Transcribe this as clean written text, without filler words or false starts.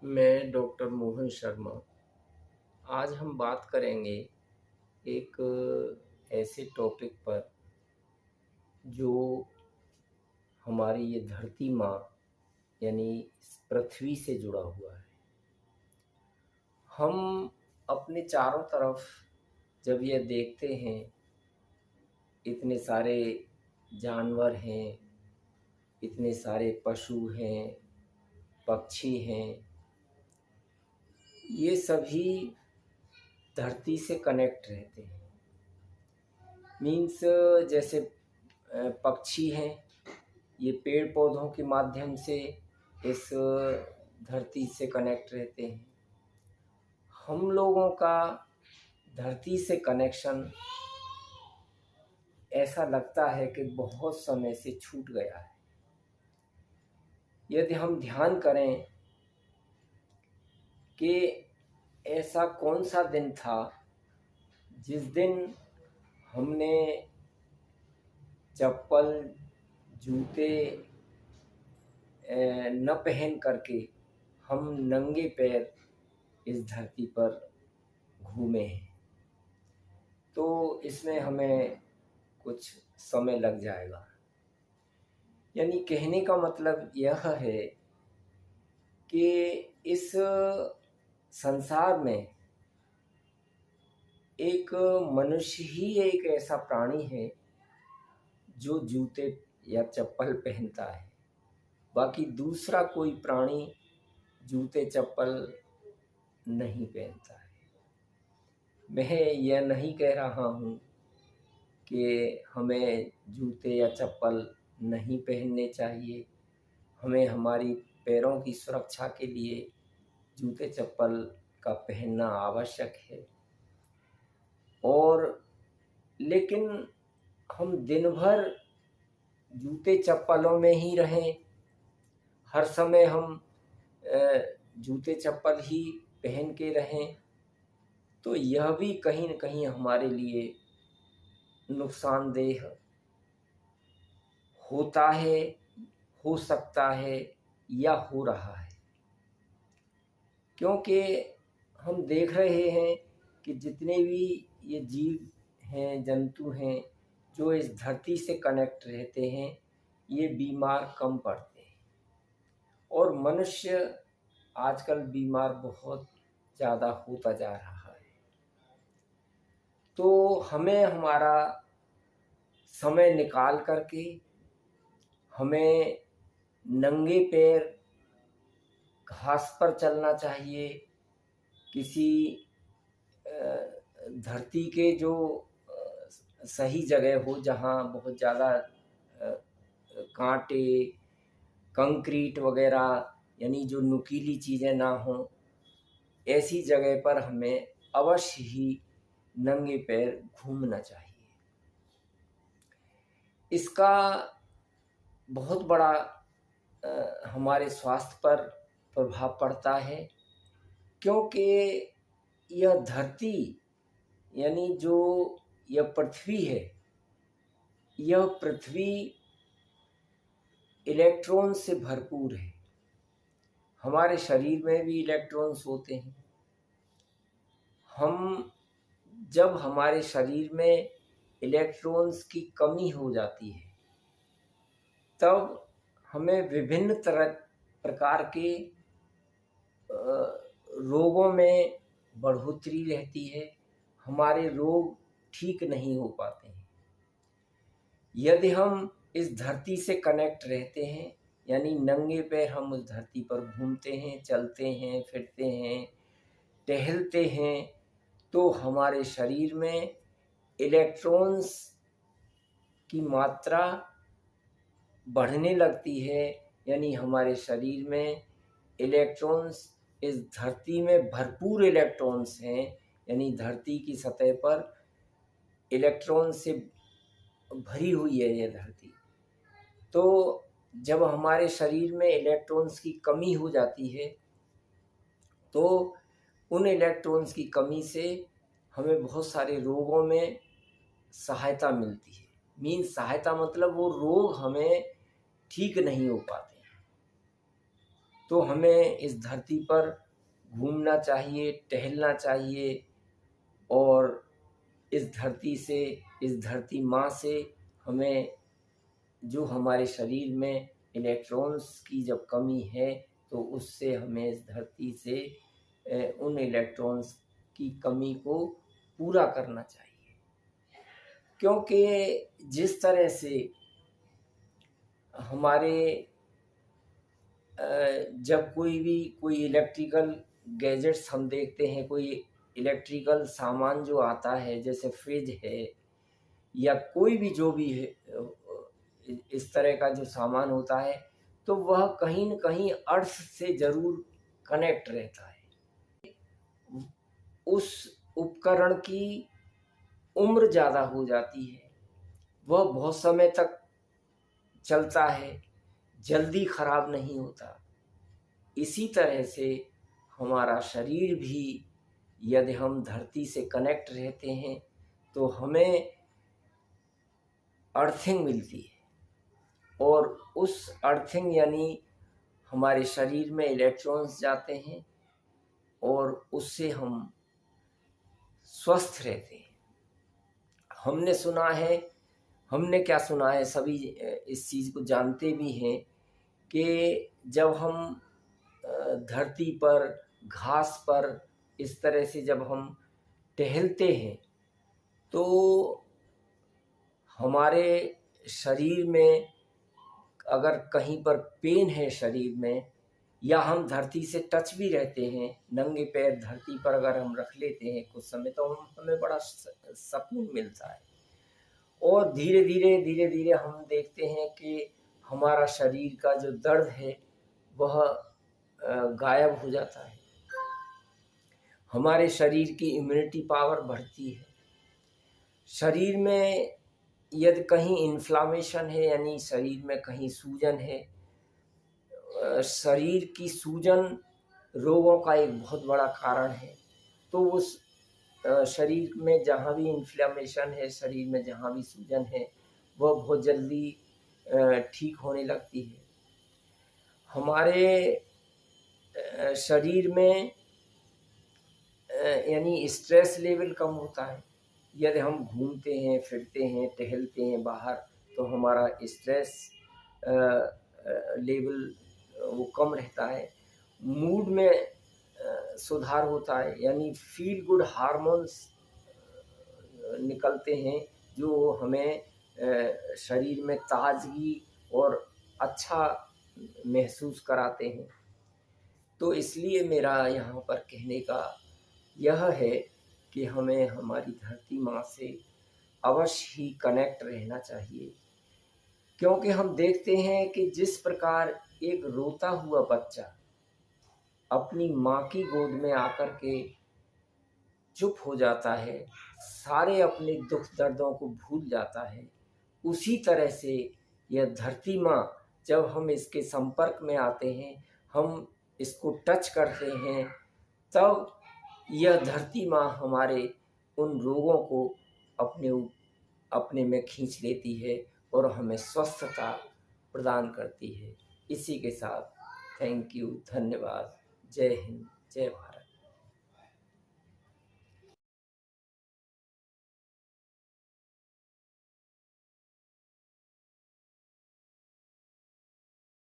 मैं डॉक्टर मोहन शर्मा। आज हम बात करेंगे एक ऐसे टॉपिक पर जो हमारी ये धरती माँ यानी इस पृथ्वी से जुड़ा हुआ है। हम अपने चारों तरफ जब ये देखते हैं, इतने सारे जानवर हैं, इतने सारे पशु हैं, पक्षी हैं, ये सभी धरती से कनेक्ट रहते हैं। मीन्स जैसे पक्षी हैं, ये पेड़ पौधों के माध्यम से इस धरती से कनेक्ट रहते हैं। हम लोगों का धरती से कनेक्शन ऐसा लगता है कि बहुत समय से छूट गया है। यदि हम ध्यान करें कि ऐसा कौन सा दिन था जिस दिन हमने चप्पल जूते न पहन करके हम नंगे पैर इस धरती पर घूमे हैं, तो इसमें हमें कुछ समय लग जाएगा। यानी कहने का मतलब यह है कि इस संसार में एक मनुष्य ही एक ऐसा प्राणी है जो जूते या चप्पल पहनता है। बाकी दूसरा कोई प्राणी जूते चप्पल नहीं पहनता है। मैं यह नहीं कह रहा हूँ कि हमें जूते या चप्पल नहीं पहनने चाहिए। हमें हमारी पैरों की सुरक्षा के लिए जूते चप्पल का पहनना आवश्यक है। और लेकिन हम दिन भर जूते चप्पलों में ही रहें, हर समय हम जूते चप्पल ही पहन के रहें, तो यह भी कहीं न कहीं हमारे लिए नुकसानदेह होता है, हो सकता है या हो रहा है। क्योंकि हम देख रहे हैं कि जितने भी ये जीव हैं, जंतु हैं, जो इस धरती से कनेक्ट रहते हैं, ये बीमार कम पड़ते हैं। और मनुष्य आजकल बीमार बहुत ज़्यादा होता जा रहा है। तो हमें हमारा समय निकाल करके हमें नंगे पैर घास पर चलना चाहिए। किसी धरती के जो सही जगह हो, जहाँ बहुत ज़्यादा कांटे, कंक्रीट वगैरह यानी जो नुकीली चीज़ें ना हों, ऐसी जगह पर हमें अवश्य ही नंगे पैर घूमना चाहिए। इसका बहुत बड़ा हमारे स्वास्थ्य पर प्रभाव पड़ता है, क्योंकि यह धरती यानी जो यह पृथ्वी है, यह पृथ्वी इलेक्ट्रॉन से भरपूर है। हमारे शरीर में भी इलेक्ट्रॉन्स होते हैं। जब हमारे शरीर में इलेक्ट्रॉन्स की कमी हो जाती है, तब हमें विभिन्न प्रकार के रोगों में बढ़ोतरी रहती है। हमारे रोग ठीक नहीं हो पाते हैं। यदि हम इस धरती से कनेक्ट रहते हैं, यानी नंगे पैर हम उस धरती पर घूमते हैं, चलते हैं, फिरते हैं, टहलते हैं, तो हमारे शरीर में इलेक्ट्रॉन्स की मात्रा बढ़ने लगती है। यानी हमारे शरीर में इलेक्ट्रॉन्स, इस धरती में भरपूर इलेक्ट्रॉन्स हैं। यानी धरती की सतह पर इलेक्ट्रॉन से भरी हुई है यह धरती। तो जब हमारे शरीर में इलेक्ट्रॉन्स की कमी हो जाती है, तो उन इलेक्ट्रॉन्स की कमी से हमें बहुत सारे रोगों में सहायता मिलती है। मीन्स सहायता मतलब वो रोग हमें ठीक नहीं हो पाते हैं। तो हमें इस धरती पर घूमना चाहिए, टहलना चाहिए और इस धरती से, इस धरती माँ से हमें जो हमारे शरीर में इलेक्ट्रॉन्स की जब कमी है तो उससे हमें इस धरती से उन इलेक्ट्रॉन्स की कमी को पूरा करना चाहिए। क्योंकि जिस तरह से हमारे जब कोई इलेक्ट्रिकल गैजेट्स हम देखते हैं, कोई इलेक्ट्रिकल सामान जो आता है जैसे फ्रिज है या कोई भी जो भी है, इस तरह का जो सामान होता है, तो वह कहीं न कहीं अर्थ से ज़रूर कनेक्ट रहता है। उस उपकरण की उम्र ज़्यादा हो जाती है, वह बहुत समय तक चलता है, जल्दी ख़राब नहीं होता। इसी तरह से हमारा शरीर भी, यदि हम धरती से कनेक्ट रहते हैं तो हमें अर्थिंग मिलती है और उस अर्थिंग यानी हमारे शरीर में इलेक्ट्रॉन्स जाते हैं और उससे हम स्वस्थ रहते हैं। हमने क्या सुना है, सभी इस चीज़ को जानते भी हैं कि जब हम धरती पर, घास पर इस तरह से जब हम टहलते हैं तो हमारे शरीर में अगर कहीं पर पेन है शरीर में, या हम धरती से टच भी रहते हैं, नंगे पैर धरती पर अगर हम रख लेते हैं कुछ समय, तो हमें बड़ा सुकून मिलता है और धीरे धीरे हम देखते हैं कि हमारा शरीर का जो दर्द है वह गायब हो जाता है। हमारे शरीर की इम्यूनिटी पावर बढ़ती है। शरीर में यदि कहीं इन्फ्लामेशन है यानी शरीर में कहीं सूजन है, शरीर की सूजन रोगों का एक बहुत बड़ा कारण है, तो उस शरीर में जहाँ भी इन्फ्लेमेशन है, शरीर में जहाँ भी सूजन है, वह बहुत जल्दी ठीक होने लगती है। हमारे शरीर में यानी स्ट्रेस लेवल कम होता है। यदि हम घूमते हैं, फिरते हैं, टहलते हैं बाहर, तो हमारा स्ट्रेस लेवल वो कम रहता है। मूड में सुधार होता है, यानी फील गुड हार्मोन्स निकलते हैं जो हमें शरीर में ताजगी और अच्छा महसूस कराते हैं। तो इसलिए मेरा यहाँ पर कहने का यह है कि हमें हमारी धरती माँ से अवश्य ही कनेक्ट रहना चाहिए, क्योंकि हम देखते हैं कि जिस प्रकार एक रोता हुआ बच्चा अपनी माँ की गोद में आकर के चुप हो जाता है, सारे अपने दुख दर्दों को भूल जाता है, उसी तरह से यह धरती माँ, जब हम इसके संपर्क में आते हैं, हम इसको टच करते हैं, तब यह धरती माँ हमारे उन रोगों को अपने में खींच लेती है और हमें स्वस्थता प्रदान करती है। इसी के साथ थैंक यू, धन्यवाद, जय हिंद, जय भारत।